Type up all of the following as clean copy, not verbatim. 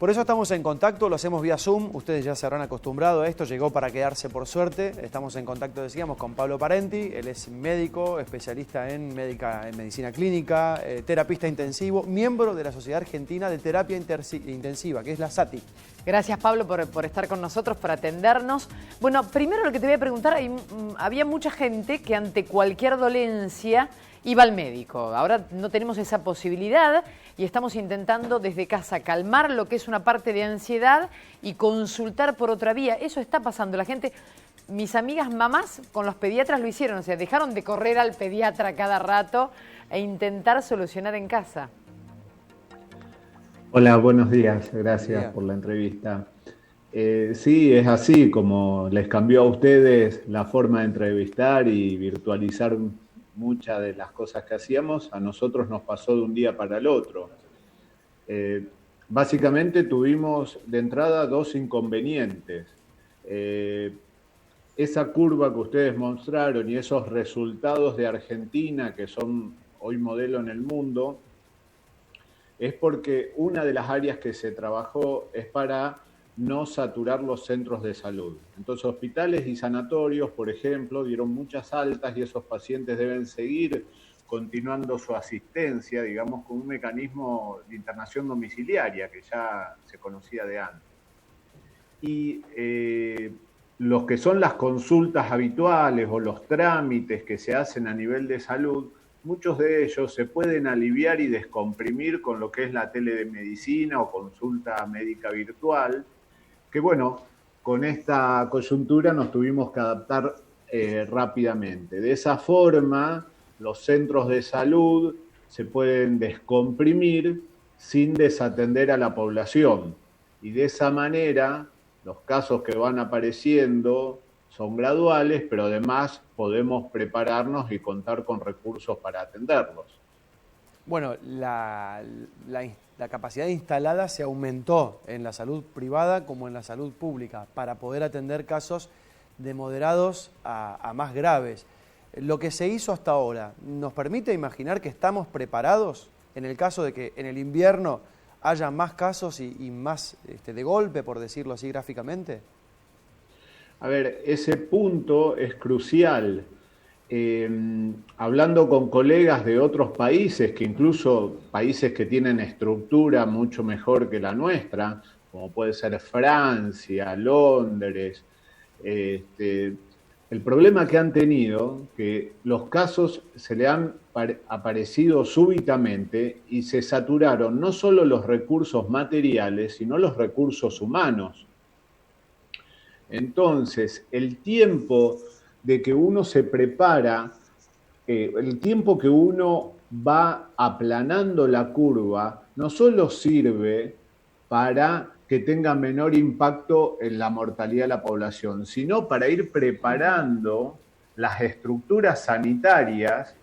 Por eso estamos en contacto, lo hacemos vía Zoom, ustedes ya se habrán acostumbrado a esto, llegó para quedarse por suerte. Estamos en contacto, decíamos, con Pablo Parenti, él es médico, especialista en medicina clínica, terapista intensivo, miembro de la Sociedad Argentina de Terapia Intensiva, que es la SATI. Gracias, Pablo, por estar con nosotros, por atendernos. Bueno, primero lo que te voy a preguntar, había mucha gente que ante cualquier dolencia iba al médico. Ahora no tenemos esa posibilidad y estamos intentando desde casa calmar lo que es una parte de ansiedad y consultar por otra vía. Eso está pasando. La gente, mis amigas mamás con los pediatras lo hicieron, o sea, dejaron de correr al pediatra cada rato e intentar solucionar en casa. Hola, buenos días. Gracias por la entrevista. Sí, es así, como les cambió a ustedes la forma de entrevistar y virtualizar muchas de las cosas que hacíamos, a nosotros nos pasó de un día para el otro. Básicamente tuvimos de entrada dos inconvenientes. Esa curva que ustedes mostraron y esos resultados de Argentina, que son hoy modelo en el mundo, es porque una de las áreas que se trabajó es para no saturar los centros de salud. Entonces, hospitales y sanatorios, por ejemplo, dieron muchas altas y esos pacientes deben seguir continuando su asistencia, digamos, con un mecanismo de internación domiciliaria que ya se conocía de antes. Y los que son las consultas habituales o los trámites que se hacen a nivel de salud, muchos de ellos se pueden aliviar y descomprimir con lo que es la telemedicina o consulta médica virtual, que bueno, con esta coyuntura nos tuvimos que adaptar rápidamente. De esa forma, los centros de salud se pueden descomprimir sin desatender a la población. Y de esa manera, los casos que van apareciendo son graduales, pero además podemos prepararnos y contar con recursos para atenderlos. Bueno, la capacidad instalada se aumentó en la salud privada como en la salud pública para poder atender casos de moderados a más graves. Lo que se hizo hasta ahora, ¿nos permite imaginar que estamos preparados en el caso de que en el invierno haya más casos y más de golpe, por decirlo así gráficamente? A ver, ese punto es crucial. Hablando con colegas de otros países, que incluso países que tienen estructura mucho mejor que la nuestra, como puede ser Francia, Londres, el problema que han tenido, que los casos se le han aparecido súbitamente y se saturaron no solo los recursos materiales, sino los recursos humanos. Entonces, el tiempo de que uno se prepara, el tiempo que uno va aplanando la curva, no solo sirve para que tenga menor impacto en la mortalidad de la población, sino para ir preparando las estructuras sanitarias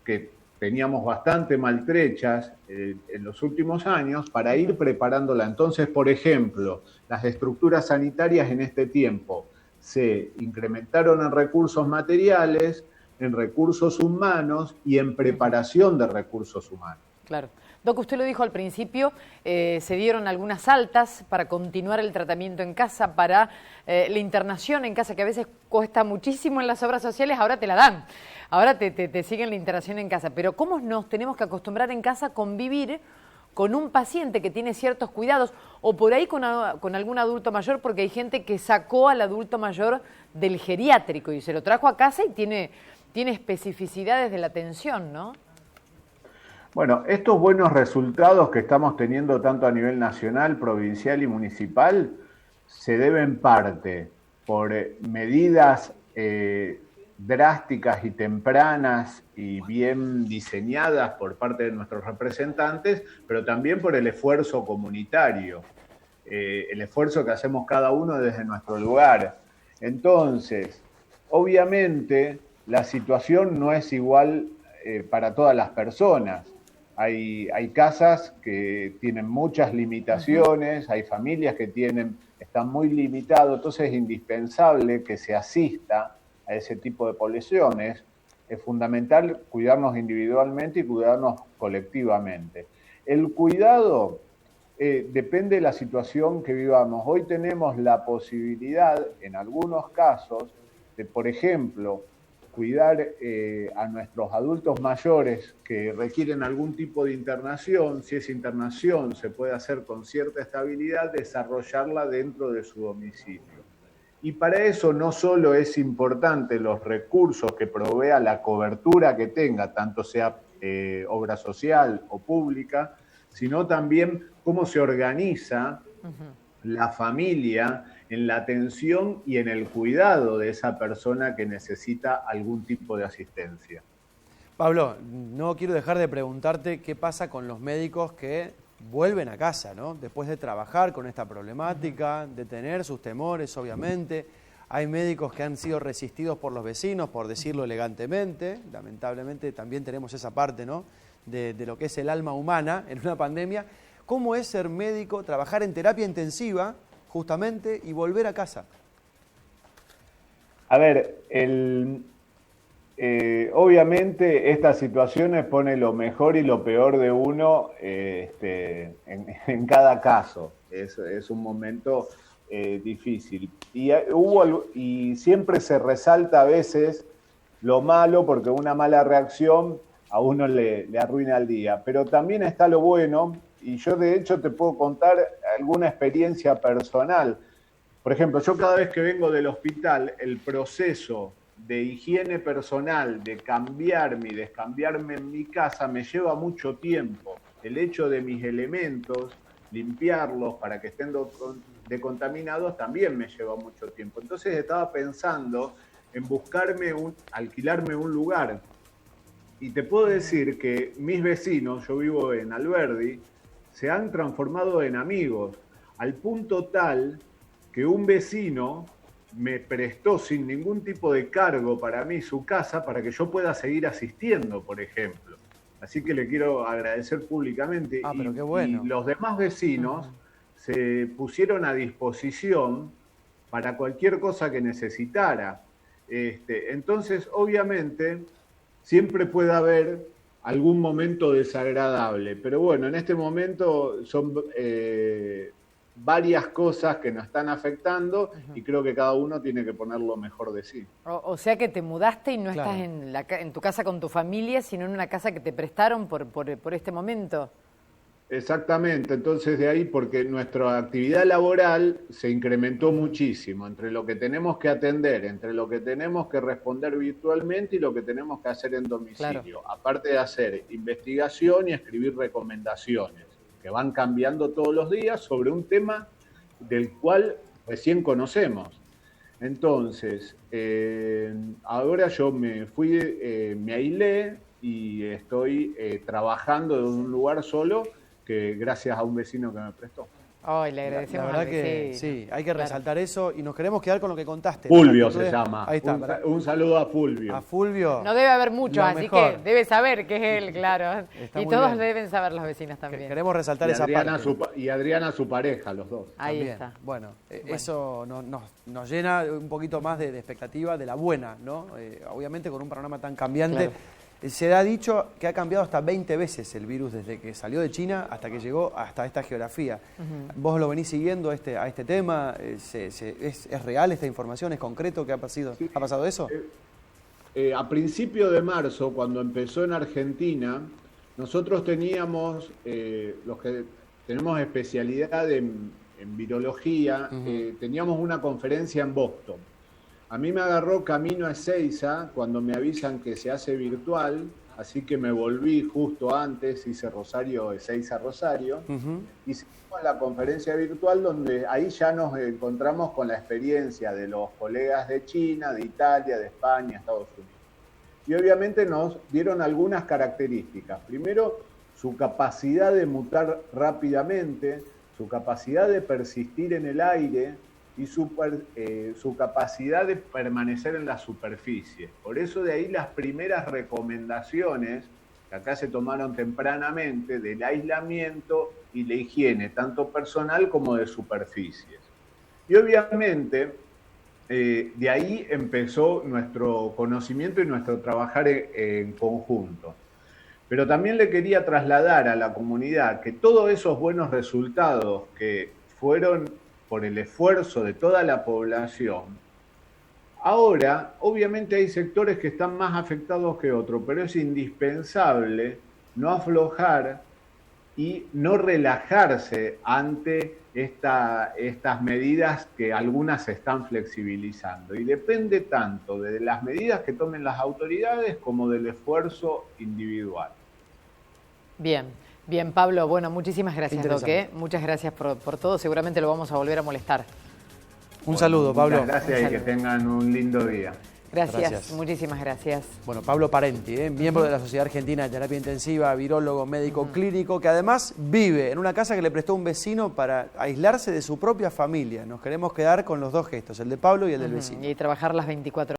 que teníamos bastante maltrechas en los últimos años, para ir preparándola. Entonces, por ejemplo, las estructuras sanitarias en este tiempo se incrementaron en recursos materiales, en recursos humanos y en preparación de recursos humanos. Claro. Doc, usted lo dijo al principio, se dieron algunas altas para continuar el tratamiento en casa, para la internación en casa, que a veces cuesta muchísimo en las obras sociales, ahora te la dan. Ahora te siguen la internación en casa. Pero ¿cómo nos tenemos que acostumbrar en casa a convivir con un paciente que tiene ciertos cuidados o por ahí con algún adulto mayor? Porque hay gente que sacó al adulto mayor del geriátrico y se lo trajo a casa y tiene especificidades de la atención, ¿no? Bueno, estos buenos resultados que estamos teniendo tanto a nivel nacional, provincial y municipal se deben en parte por medidas drásticas y tempranas y bien diseñadas por parte de nuestros representantes, pero también por el esfuerzo comunitario, el esfuerzo que hacemos cada uno desde nuestro lugar. Entonces, obviamente, la situación no es igual para todas las personas. Hay casas que tienen muchas limitaciones, hay familias que están muy limitados, entonces es indispensable que se asista a ese tipo de poblaciones. Es fundamental cuidarnos individualmente y cuidarnos colectivamente. El cuidado depende de la situación que vivamos. Hoy tenemos la posibilidad, en algunos casos, de, por ejemplo, cuidar a nuestros adultos mayores que requieren algún tipo de internación. Si esa internación se puede hacer con cierta estabilidad, desarrollarla dentro de su domicilio. Y para eso no solo es importante los recursos que provea la cobertura que tenga, tanto sea obra social o pública, sino también cómo se organiza la familia en la atención y en el cuidado de esa persona que necesita algún tipo de asistencia. Pablo, no quiero dejar de preguntarte qué pasa con los médicos que vuelven a casa, ¿no? Después de trabajar con esta problemática, de tener sus temores, obviamente. Hay médicos que han sido resistidos por los vecinos, por decirlo elegantemente. Lamentablemente también tenemos esa parte, ¿no?, de lo que es el alma humana en una pandemia. ¿Cómo es ser médico, trabajar en terapia intensiva, justamente, y volver a casa? A ver, obviamente estas situaciones pone lo mejor y lo peor de uno en cada caso. Es un momento difícil. Y siempre se resalta a veces lo malo, porque una mala reacción a uno le arruina el día. Pero también está lo bueno, y yo de hecho te puedo contar alguna experiencia personal. Por ejemplo, yo cada vez que vengo del hospital, el proceso de higiene personal, de cambiarme y descambiarme en mi casa, me lleva mucho tiempo. El hecho de mis elementos, limpiarlos para que estén decontaminados, también me lleva mucho tiempo. Entonces estaba pensando en alquilarme un lugar. Y te puedo decir que mis vecinos, yo vivo en Alberdi, se han transformado en amigos, al punto tal que un vecino me prestó sin ningún tipo de cargo para mí su casa para que yo pueda seguir asistiendo, por ejemplo. Así que le quiero agradecer públicamente. Pero qué bueno. Y los demás vecinos se pusieron a disposición para cualquier cosa que necesitara. Entonces, obviamente, siempre puede haber algún momento desagradable, pero bueno, en este momento son varias cosas que nos están afectando y creo que cada uno tiene que poner lo mejor de sí. O sea que te mudaste y no Claro. estás en tu casa con tu familia, sino en una casa que te prestaron por este momento. Exactamente, entonces de ahí, porque nuestra actividad laboral se incrementó muchísimo entre lo que tenemos que atender, entre lo que tenemos que responder virtualmente y lo que tenemos que hacer en domicilio, Claro. aparte de hacer investigación y escribir recomendaciones, que van cambiando todos los días sobre un tema del cual recién conocemos. Entonces, ahora yo me fui, me aislé y estoy trabajando en un lugar solo, que gracias a un vecino que me prestó. Ay, le agradecemos La verdad al que vecino. sí, hay que resaltar eso y nos queremos quedar con lo que contaste. Fulvio se llama. Ahí está. Un saludo a Fulvio. A Fulvio. No debe haber muchos, Lo así mejor. que debe saber que es él, claro. Está Y muy todos bien. deben saber los vecinos también. Queremos resaltar Y esa Adriana, parte. y Adriana, su pareja, los dos. Ahí También. está. Bueno, eso nos llena un poquito más de expectativa de la buena, ¿no? Obviamente con un panorama tan cambiante. Claro. Se ha dicho que ha cambiado hasta 20 veces el virus desde que salió de China hasta que llegó hasta esta geografía. ¿Vos lo venís siguiendo a este tema? ¿Es real esta información? ¿Es concreto que ha pasado eso? A principio de marzo, cuando empezó en Argentina, nosotros teníamos, los que tenemos especialidad en virología, teníamos una conferencia en Boston. A mí me agarró camino a Ezeiza cuando me avisan que se hace virtual, así que me volví justo antes, hice Ezeiza-Rosario, hicimos la conferencia virtual donde ahí ya nos encontramos con la experiencia de los colegas de China, de Italia, de España, Estados Unidos. Y obviamente nos dieron algunas características. Primero, su capacidad de mutar rápidamente, su capacidad de persistir en el aire, y su capacidad de permanecer en la superficie. Por eso de ahí las primeras recomendaciones que acá se tomaron tempranamente del aislamiento y la higiene, tanto personal como de superficies. Y obviamente de ahí empezó nuestro conocimiento y nuestro trabajar en conjunto. Pero también le quería trasladar a la comunidad que todos esos buenos resultados que fueron por el esfuerzo de toda la población, ahora obviamente hay sectores que están más afectados que otros, pero es indispensable no aflojar y no relajarse ante estas medidas que algunas se están flexibilizando. Y depende tanto de las medidas que tomen las autoridades como del esfuerzo individual. Bien, bien, Pablo. Bueno, muchísimas gracias, Doc. Muchas gracias por todo. Seguramente lo vamos a volver a molestar. Un saludo, Pablo. Muchas gracias y que tengan un lindo día. Gracias, muchísimas gracias. Bueno, Pablo Parenti, miembro de la Sociedad Argentina de Terapia Intensiva, virólogo, médico clínico, que además vive en una casa que le prestó un vecino para aislarse de su propia familia. Nos queremos quedar con los dos gestos, el de Pablo y el del vecino. Y trabajar las 24 horas.